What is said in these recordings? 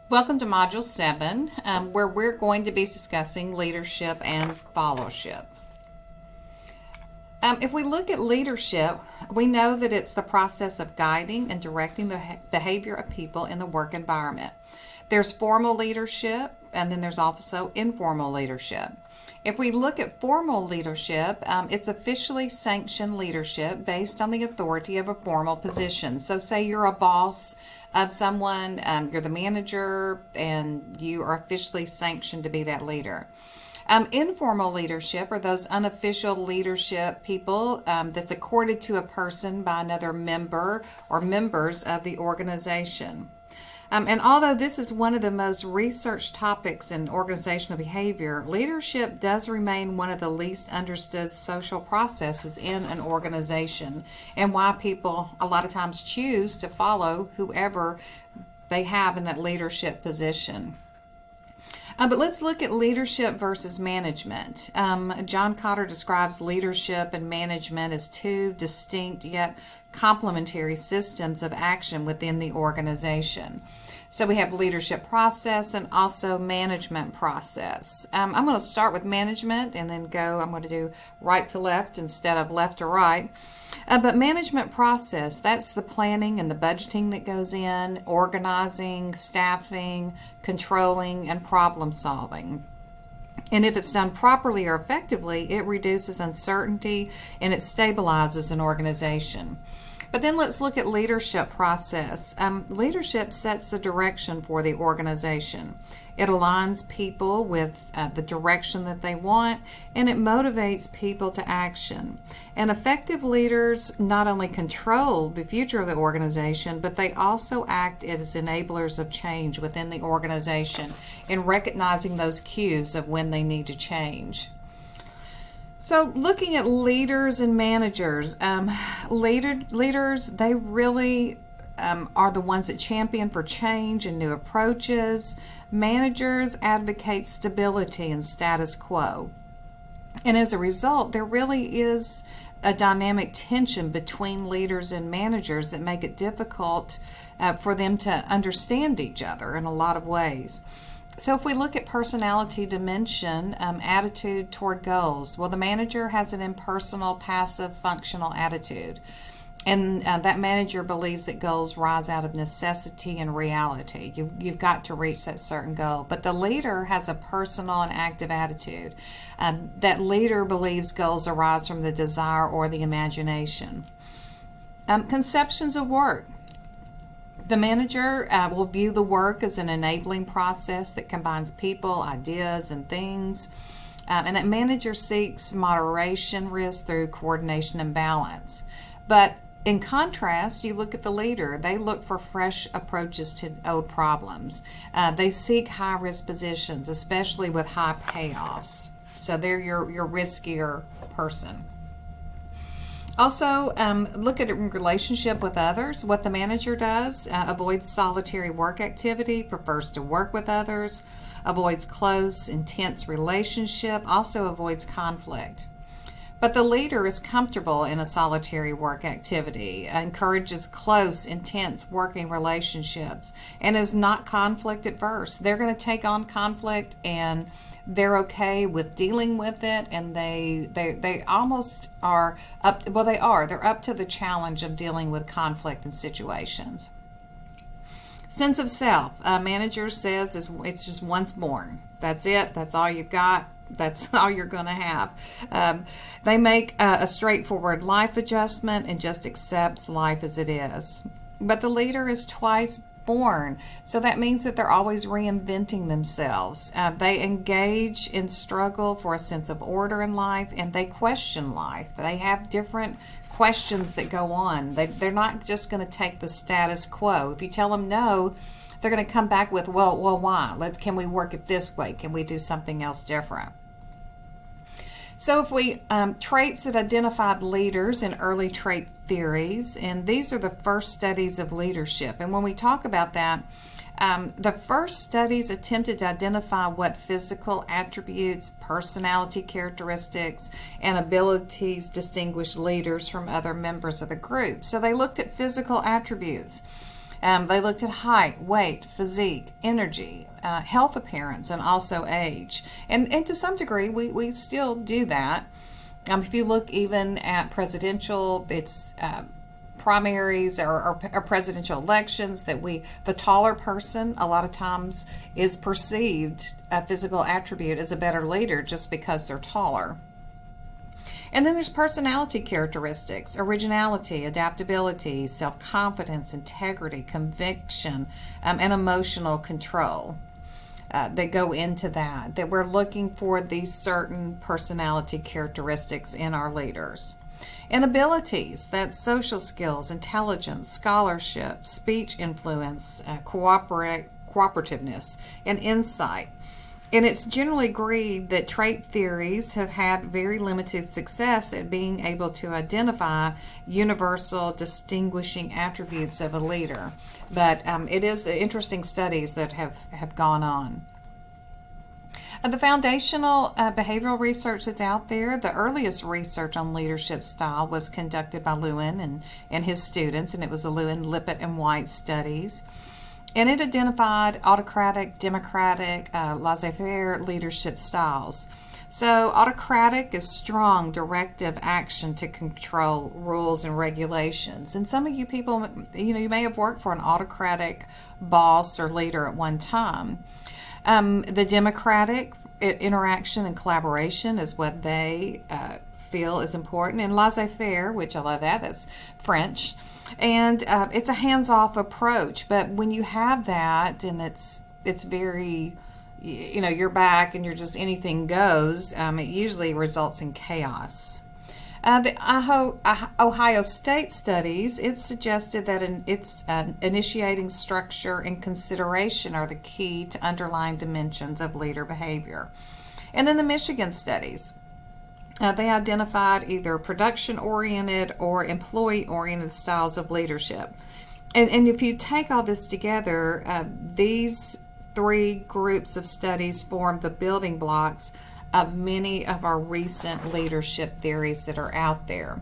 Welcome to Module 7, where we're going to be discussing leadership and fellowship. If we look at leadership, we know that it's the process of guiding and directing the behavior of people in the work environment. There's formal leadership, and then there's also informal leadership. If we look at formal leadership, it's officially sanctioned leadership based on the authority of a formal position. So say you're a boss of someone, you're the manager, and you are officially sanctioned to be that leader. Informal leadership are those unofficial leadership people that's accorded to a person by another member or members of the organization. And although this is one of the most researched topics in organizational behavior, leadership does remain one of the least understood social processes in an organization, and why people a lot of times choose to follow whoever they have in that leadership position. But let's look at leadership versus management. John Kotter describes leadership and management as two distinct yet complementary systems of action within the organization. So we have leadership process and also management process. I'm going to start with management and then I'm going to do right to left instead of left to right. But management process, that's the planning and the budgeting that goes in, organizing, staffing, controlling, and problem solving. And if it's done properly or effectively, it reduces uncertainty and it stabilizes an organization. But then let's look at leadership process. Leadership sets the direction for the organization. It aligns people with the direction that they want, and it motivates people to action. And effective leaders not only control the future of the organization, but they also act as enablers of change within the organization in recognizing those cues of when they need to change. So looking at leaders and managers, leaders, they really are the ones that champion for change and new approaches. Managers advocate stability and status quo. And as a result, there really is a dynamic tension between leaders and managers that make it difficult for them to understand each other in a lot of ways. So if we look at personality dimension, attitude toward goals, well, the manager has an impersonal, passive, functional attitude. And that manager believes that goals rise out of necessity and reality. You've got to reach that certain goal. But the leader has a personal and active attitude. That leader believes goals arise from the desire or the imagination. Conceptions of work. The manager will view the work as an enabling process that combines people, ideas, and things. And that manager seeks moderation risk through coordination and balance. But in contrast, you look at the leader. They look for fresh approaches to old problems. They seek high-risk positions, especially with high payoffs. So they're your riskier person. Also, look at it in relationship with others. What the manager does, avoids solitary work activity, prefers to work with others, avoids close, intense relationship, also avoids conflict. But the leader is comfortable in a solitary work activity, encourages close, intense working relationships, and is not conflict adverse. They're going to take on conflict and they're okay with dealing with it, and they almost are up, well, they're up to the challenge of dealing with conflict in situations. Sense of self, a manager says it's just once born. That's it. That's all you've got. That's all you're going to have. They make a straightforward life adjustment and just accepts life as it is. But the leader is twice born, so that means that they're always reinventing themselves. They engage in struggle for a sense of order in life, and they question life. They have different questions that go on. They're not just going to take the status quo. If you tell them no, they're going to come back with, well, why? Can we work it this way? Can we do something else different? So if we, traits that identified leaders in early trait theories, and these are the first studies of leadership. And when we talk about that, the first studies attempted to identify what physical attributes, personality characteristics, and abilities distinguish leaders from other members of the group. So they looked at physical attributes. They looked at height, weight, physique, energy, health appearance, and also age. And to some degree, we still do that. If you look even at presidential, it's primaries or presidential elections, that the taller person a lot of times is perceived a physical attribute as a better leader just because they're taller. And then there's personality characteristics: originality, adaptability, self-confidence, integrity, conviction, and emotional control. That go into that we're looking for these certain personality characteristics in our leaders. And abilities: that's social skills, intelligence, scholarship, speech influence, cooperativeness, and insight. And it's generally agreed that trait theories have had very limited success at being able to identify universal distinguishing attributes of a leader. But it is interesting studies that have gone on. The foundational behavioral research that's out there, the earliest research on leadership style was conducted by Lewin and his students, and it was the Lewin, Lippitt, and White studies. And it identified autocratic, democratic, laissez-faire leadership styles. So autocratic is strong, directive action to control rules and regulations. And some of you people, you may have worked for an autocratic boss or leader at one time. The democratic interaction and collaboration is what they feel is important. And laissez-faire, which I love that's French. And it's a hands-off approach. But when you have that and it's very, you're back and you're just anything goes, it usually results in chaos. The Ohio State studies, it suggested that its initiating structure and consideration are the key to underlying dimensions of leader behavior. And then the Michigan studies, they identified either production-oriented or employee-oriented styles of leadership. And if you take all this together, these three groups of studies form the building blocks of many of our recent leadership theories that are out there.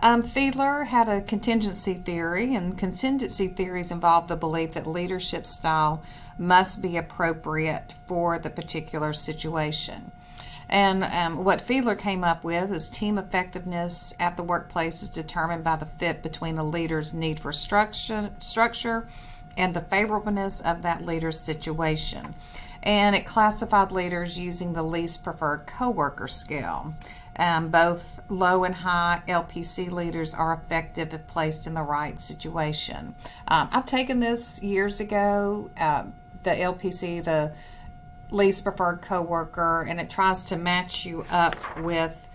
Fiedler had a contingency theory, and contingency theories involve the belief that leadership style must be appropriate for the particular situation. And what Fiedler came up with is team effectiveness at the workplace is determined by the fit between a leader's need for structure and the favorableness of that leader's situation. And it classified leaders using the least preferred coworker scale. Both low and high LPC leaders are effective if placed in the right situation. I've taken this years ago, the LPC, the least preferred coworker, and it tries to match you up with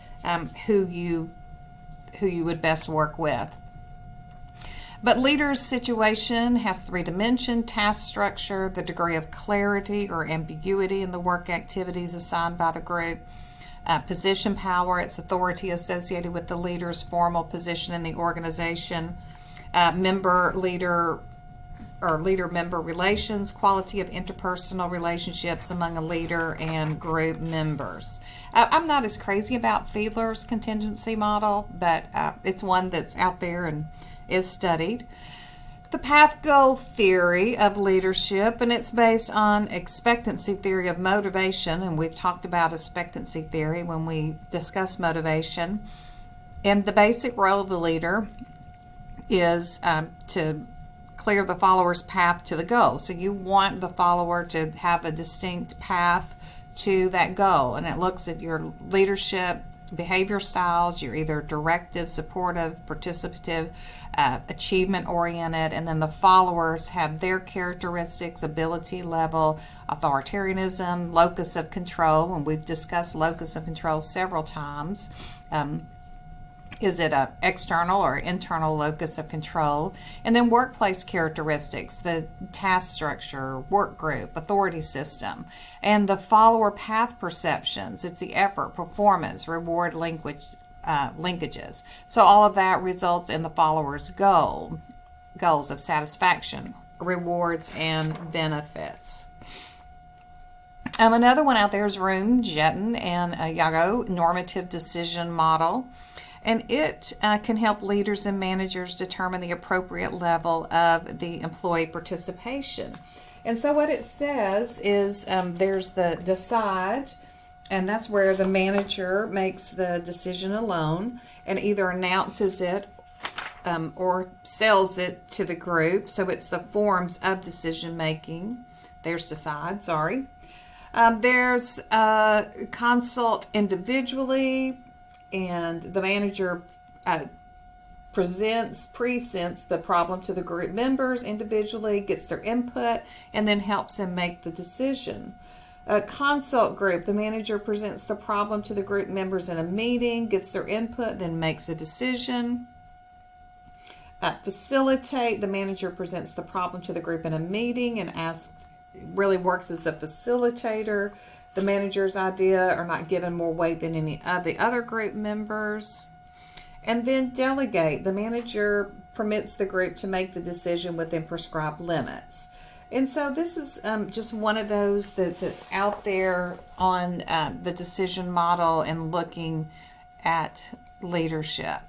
who you would best work with. But leader's situation has three dimensions: task structure, the degree of clarity or ambiguity in the work activities assigned by the group, position power, its authority associated with the leader's formal position in the organization, member-leader or leader-member relations, quality of interpersonal relationships among a leader and group members. I'm not as crazy about Fiedler's contingency model, but it's one that's out there and is studied. The path-goal theory of leadership, and it's based on expectancy theory of motivation, and we've talked about expectancy theory when we discuss motivation. And the basic role of the leader is to clear the follower's path to the goal. So you want the follower to have a distinct path to that goal, and it looks at your leadership behavior styles. You're either directive, supportive, participative, achievement oriented, and then the followers have their characteristics, ability level, authoritarianism, locus of control, and we've discussed locus of control several times. Is it an external or internal locus of control? And then workplace characteristics, the task structure, work group, authority system, and the follower path perceptions. It's the effort, performance, reward linkages. So all of that results in the follower's goals of satisfaction, rewards, and benefits. Another one out there is Room, Jetton, and Yago normative decision model. And it can help leaders and managers determine the appropriate level of the employee participation. And so what it says is there's the decide, and that's where the manager makes the decision alone and either announces it or sells it to the group. So it's the forms of decision making. There's decide, sorry. There's consult individually, and the manager presents the problem to the group members individually, gets their input, and then helps them make the decision. A consult group, the manager presents the problem to the group members in a meeting, gets their input, then makes a decision. Facilitate, the manager presents the problem to the group in a meeting and really works as the facilitator. The manager's idea are not given more weight than any of the other group members. And then delegate, the manager permits the group to make the decision within prescribed limits. And so this is just one of those that's out there on the decision model and looking at leadership.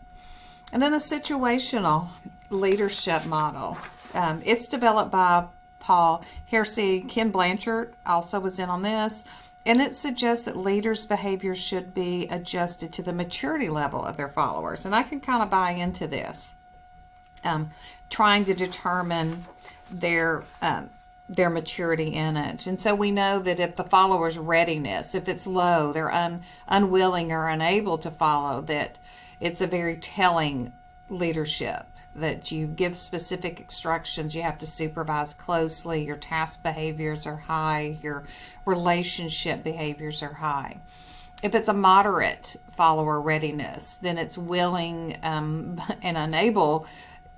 And then the situational leadership model. It's developed by Paul Hersey. Ken Blanchard also was in on this. And it suggests that leaders' behavior should be adjusted to the maturity level of their followers. And I can kind of buy into this, trying to determine their maturity in it. And so we know that if the followers' readiness, if it's low, they're unwilling or unable to follow, that it's a very telling leadership, that you give specific instructions, you have to supervise closely, your task behaviors are high, your relationship behaviors are high. If it's a moderate follower readiness, then it's willing and unable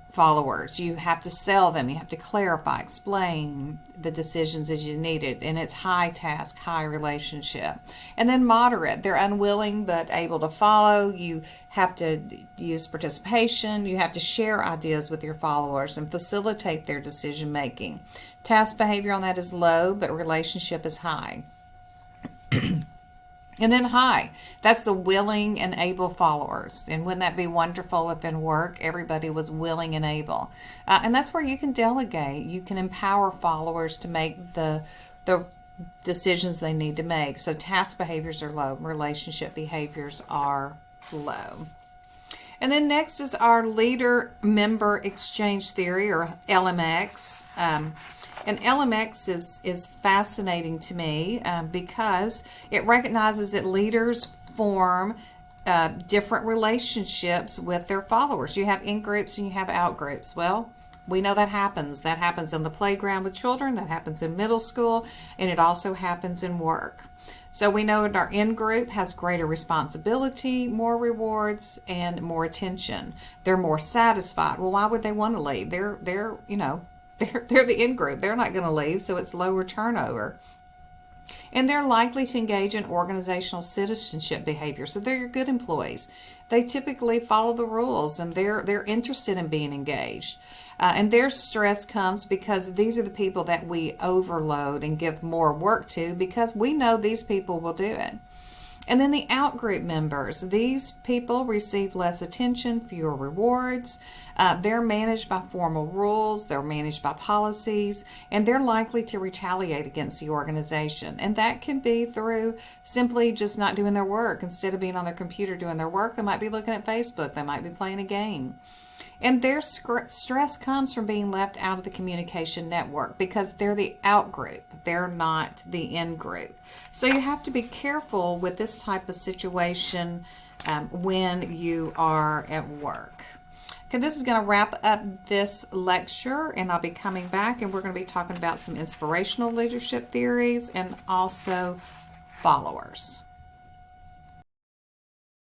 followers. You have to sell them, you have to clarify, explain the decisions as you need it, and it's high task, high relationship. And then moderate, they're unwilling but able to follow. You have to use participation, you have to share ideas with your followers and facilitate their decision making. Task behavior on that is low, but relationship is high. And then high, that's the willing and able followers. And wouldn't that be wonderful if in work everybody was willing and able? And that's where you can delegate. You can empower followers to make the decisions they need to make. So task behaviors are low, relationship behaviors are low. And then next is our leader-member exchange theory, or LMX. And LMX is fascinating to me because it recognizes that leaders form different relationships with their followers. You have in-groups and you have out-groups. Well, we know that happens. That happens in the playground with children, that happens in middle school, and it also happens in work. So we know that our in-group has greater responsibility, more rewards, and more attention. They're more satisfied. Well, why would they want to leave? They're the in-group. They're not going to leave, so it's lower turnover. And they're likely to engage in organizational citizenship behavior. So they're your good employees. They typically follow the rules, and they're interested in being engaged. And their stress comes because these are the people that we overload and give more work to because we know these people will do it. And then the out-group members, these people receive less attention, fewer rewards. They're managed by formal rules, they're managed by policies, and they're likely to retaliate against the organization. And that can be through simply just not doing their work. Instead of being on their computer doing their work, they might be looking at Facebook, they might be playing a game. And their stress comes from being left out of the communication network because they're the out group. They're not the in group. So you have to be careful with this type of situation when you are at work. Okay, this is going to wrap up this lecture, and I'll be coming back and we're going to be talking about some inspirational leadership theories and also followers.